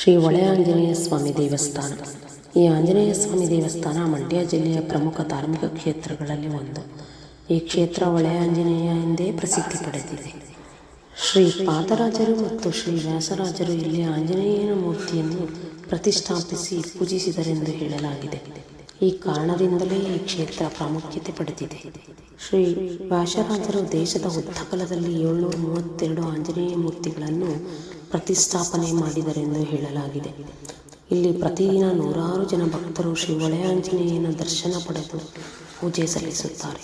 ಶ್ರೀ ಹೊಳೆ ಆಂಜನೇಯ ಸ್ವಾಮಿ ದೇವಸ್ಥಾನ. ಈ ಆಂಜನೇಯ ಸ್ವಾಮಿ ದೇವಸ್ಥಾನ ಮಂಡ್ಯ ಜಿಲ್ಲೆಯ ಪ್ರಮುಖ ಧಾರ್ಮಿಕ ಕ್ಷೇತ್ರಗಳಲ್ಲಿ ಒಂದು. ಈ ಕ್ಷೇತ್ರ ಹೊಳೆ ಆಂಜನೇಯ ಎಂದೇ ಪ್ರಸಿದ್ಧಿ ಪಡೆದಿದೆ. ಶ್ರೀ ಪಾದರಾಜರು ಮತ್ತು ಶ್ರೀ ವ್ಯಾಸರಾಜರು ಇಲ್ಲಿ ಆಂಜನೇಯನ ಮೂರ್ತಿಯನ್ನು ಪ್ರತಿಷ್ಠಾಪಿಸಿ ಪೂಜಿಸಿದರೆಂದು ಹೇಳಲಾಗಿದೆ. ಈ ಕಾರಣದಿಂದಲೇ ಈ ಕ್ಷೇತ್ರ ಪ್ರಾಮುಖ್ಯತೆ ಪಡೆದಿದೆ. ಶ್ರೀ ವ್ಯಾಸರಾಜರು ದೇಶದ ಉದ್ದಗಲದಲ್ಲಿ 732 ಆಂಜನೇಯ ಮೂರ್ತಿಗಳನ್ನು ಪ್ರತಿಷ್ಠಾಪನೆ ಮಾಡಿದರೆಂದು ಹೇಳಲಾಗಿದೆ. ಇಲ್ಲಿ ಪ್ರತಿದಿನ ನೂರಾರು ಜನ ಭಕ್ತರು ಶ್ರೀ ಹೊಳೆ ಆಂಜನೇಯನ ದರ್ಶನ ಪಡೆದು ಪೂಜೆ ಸಲ್ಲಿಸುತ್ತಾರೆ.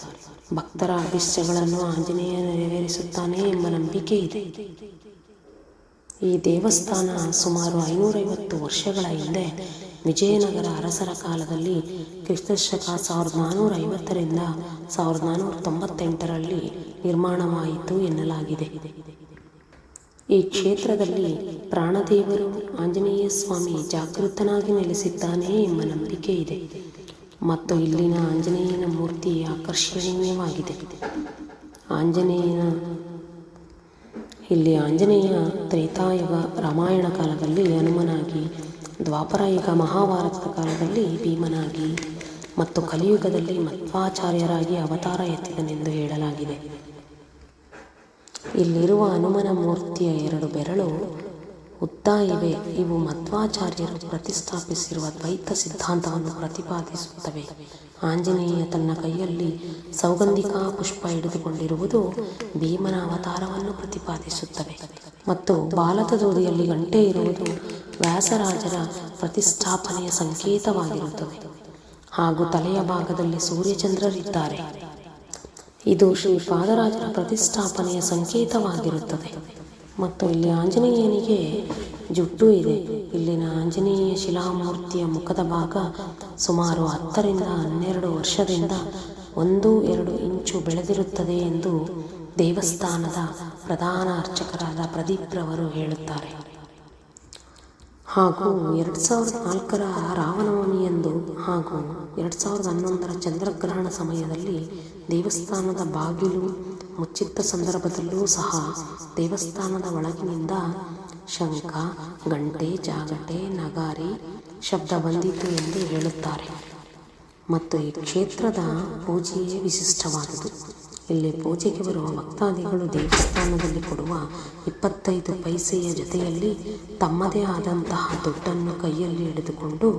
ಭಕ್ತರ ಅಭಿಷ್ಟಗಳನ್ನು ಆಂಜನೇಯ ನೆರವೇರಿಸುತ್ತಾನೆ ಎಂಬ ನಂಬಿಕೆ ಇದೆ. ಈ ದೇವಸ್ಥಾನ ಸುಮಾರು 550 ವರ್ಷಗಳ ಹಿಂದೆ ವಿಜಯನಗರ ಅರಸರ ಕಾಲದಲ್ಲಿ ಕ್ರಿಸ್ತಶಕ 1450ರಿಂದ 1498ರಲ್ಲಿ ನಿರ್ಮಾಣವಾಯಿತು ಎನ್ನಲಾಗಿದೆ. ಈ ಕ್ಷೇತ್ರದಲ್ಲಿ ಪ್ರಾಣದೇವರು ಆಂಜನೇಯ ಸ್ವಾಮಿ ಜಾಗೃತನಾಗಿ ನೆಲೆಸಿದ್ದಾನೆ ಎಂಬ ನಂಬಿಕೆ ಇದೆ ಮತ್ತು ಇಲ್ಲಿನ ಆಂಜನೇಯನ ಮೂರ್ತಿ ಆಕರ್ಷಣೀಯವಾಗಿದೆ. ಇಲ್ಲಿ ಆಂಜನೇಯ ತ್ರೇತಾಯುಗ ರಾಮಾಯಣ ಕಾಲದಲ್ಲಿ ಹನುಮನಾಗಿ, ದ್ವಾಪರಯುಗ ಮಹಾಭಾರತದ ಕಾಲದಲ್ಲಿ ಭೀಮನಾಗಿ ಮತ್ತು ಕಲಿಯುಗದಲ್ಲಿ ಮಧ್ವಾಚಾರ್ಯರಾಗಿ ಅವತಾರ ಎತ್ತಿದನೆಂದು ಹೇಳಲಾಗಿದೆ. ಇಲ್ಲಿರುವ ಹನುಮನ ಮೂರ್ತಿಯ 2 ಬೆರಳು ಉದ್ದ ಇವೆ. ಇವು ಮಧ್ವಾಚಾರ್ಯರು ಪ್ರತಿಷ್ಠಾಪಿಸಿರುವ ದ್ವೈತ ಸಿದ್ಧಾಂತವನ್ನು ಪ್ರತಿಪಾದಿಸುತ್ತವೆ. ಆಂಜನೇಯ ತನ್ನ ಕೈಯಲ್ಲಿ ಸೌಗಂಧಿಕಾ ಪುಷ್ಪ ಹಿಡಿದುಕೊಂಡಿರುವುದು ಭೀಮನ ಅವತಾರವನ್ನು ಪ್ರತಿಪಾದಿಸುತ್ತವೆ ಮತ್ತು ಬಾಲದ ತುದಿಯಲ್ಲಿ ಗಂಟೆ ಇರುವುದು ವ್ಯಾಸರಾಜರ ಪ್ರತಿಷ್ಠಾಪನೆಯ ಸಂಕೇತವಾಗಿರುತ್ತದೆ ಹಾಗೂ ತಲೆಯ ಭಾಗದಲ್ಲಿ ಸೂರ್ಯಚಂದ್ರರಿದ್ದಾರೆ. ಇದು ಶ್ರೀ ಪಾದರಾಜರ ಪ್ರತಿಷ್ಠಾಪನೆಯ ಸಂಕೇತವಾಗಿರುತ್ತದೆ ಮತ್ತು ಇಲ್ಲಿ ಆಂಜನೇಯನಿಗೆ ಜುಟ್ಟು ಇದೆ. ಇಲ್ಲಿನ ಆಂಜನೇಯ ಶಿಲಾಮೂರ್ತಿಯ ಮುಖದ ಭಾಗ ಸುಮಾರು 10ರಿಂದ 12 ವರ್ಷದಿಂದ 1-2 ಇಂಚು ಬೆಳೆದಿರುತ್ತದೆ ಎಂದು ದೇವಸ್ಥಾನದ ಪ್ರಧಾನ ಅರ್ಚಕರಾದ ಪ್ರದೀಪ್ರವರು ಹೇಳುತ್ತಾರೆ. ಹಾಗೂ 2004ರ ರಾಮನವಮಿಯಂದು ಹಾಗೂ 2011ರ ಚಂದ್ರಗ್ರಹಣ ಸಮಯದಲ್ಲಿ ದೇವಸ್ಥಾನದ ಬಾಗಿಲು ಮುಚ್ಚಿದ್ದ ಸಂದರ್ಭದಲ್ಲೂ ಸಹ ದೇವಸ್ಥಾನದ ಒಳಗಿನಿಂದ ಶಂಖ, ಗಂಟೆ, ಜಾಗಟೆ, ನಗಾರಿ ಶಬ್ದ ಬಂದಿತು ಎಂದು ಹೇಳುತ್ತಾರೆ. ಮತ್ತು ಈ ಕ್ಷೇತ್ರದ ಪೂಜೆಯೇ ವಿಶಿಷ್ಟವಾದುದು. ಇಲ್ಲಿ ಪೂಜೆಗೆ ಬರುವ ಭಕ್ತಾದಿಗಳು ದೇವಸ್ಥಾನದಲ್ಲಿ ಕೊಡುವ 25 ಪೈಸೆಯ ಜೊತೆಯಲ್ಲಿ ತಮ್ಮದೇ ಆದಂತಹ ದುಡ್ಡನ್ನು ಕೈಯಲ್ಲಿ ಹಿಡಿದುಕೊಂಡು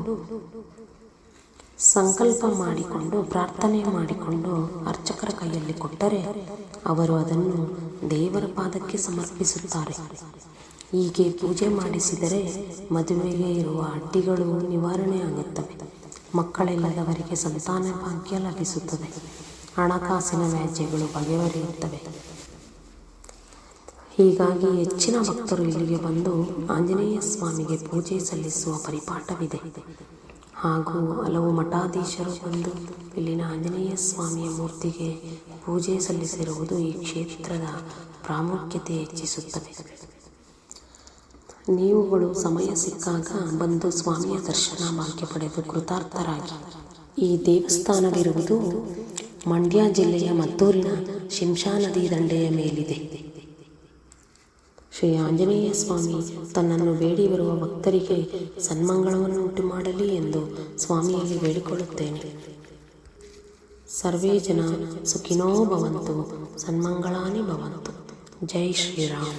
ಸಂಕಲ್ಪ ಮಾಡಿಕೊಂಡು ಪ್ರಾರ್ಥನೆ ಮಾಡಿಕೊಂಡು ಅರ್ಚಕರ ಕೈಯಲ್ಲಿ ಕೊಟ್ಟರೆ ಅವರು ಅದನ್ನು ದೇವರ ಪಾದಕ್ಕೆ ಸಮರ್ಪಿಸುತ್ತಾರೆ. ಹೀಗೆ ಪೂಜೆ ಮಾಡಿಸಿದರೆ ಮದುವೆಗೆ ಇರುವ ಅಡ್ಡಿಗಳು ನಿವಾರಣೆ ಆಗುತ್ತವೆ, ಮಕ್ಕಳಿಲ್ಲದವರಿಗೆ ಸಂತಾನ ಭಾಗ್ಯ ಲಭಿಸುತ್ತದೆ, ಹಣಕಾಸಿನ ವ್ಯಾಜ್ಯಗಳು ಬಗೆಹರಿಯುತ್ತವೆ. ಹೀಗಾಗಿ ಹೆಚ್ಚಿನ ಭಕ್ತರು ಇಲ್ಲಿಗೆ ಬಂದು ಆಂಜನೇಯ ಸ್ವಾಮಿಗೆ ಪೂಜೆ ಸಲ್ಲಿಸುವ ಪರಿಪಾಠವಿದೆ. ಹಾಗೂ ಹಲವು ಮಠಾಧೀಶರು ಬಂದು ಇಲ್ಲಿನ ಆಂಜನೇಯ ಸ್ವಾಮಿಯ ಮೂರ್ತಿಗೆ ಪೂಜೆ ಸಲ್ಲಿಸಿರುವುದು ಈ ಕ್ಷೇತ್ರದ ಪ್ರಾಮುಖ್ಯತೆ ಹೆಚ್ಚಿಸುತ್ತದೆ. ನೀವುಗಳು ಸಮಯ ಸಿಕ್ಕಾಗ ಬಂದು ಸ್ವಾಮಿಯ ದರ್ಶನ ಭಾಗ್ಯ ಪಡೆದು ಕೃತಾರ್ಥರಾಗಿ. ಈ ದೇವಸ್ಥಾನವಿರುವುದು ಮಂಡ್ಯ ಜಿಲ್ಲೆಯ ಮದ್ದೂರಿನ ಶಿಂಷಾ ನದಿ ದಂಡೆಯ ಮೇಲಿದೆ. ಶ್ರೀ ಆಂಜನೇಯ ಸ್ವಾಮಿ ತನ್ನನ್ನು ಬೇಡಿ ಬರುವ ಭಕ್ತರಿಗೆ ಸನ್ಮಂಗಳವನ್ನು ಉಂಟು ಮಾಡಲಿ ಎಂದು ಸ್ವಾಮಿಯಲ್ಲಿ ಬೇಡಿಕೊಳ್ಳುತ್ತೇನೆ. ಸರ್ವೇ ಜನ ಸುಖಿನೋ ಭವಂತು, ಸನ್ಮಂಗಳಾನಿ ಭವಂತು. ಜೈ ಶ್ರೀರಾಮ್.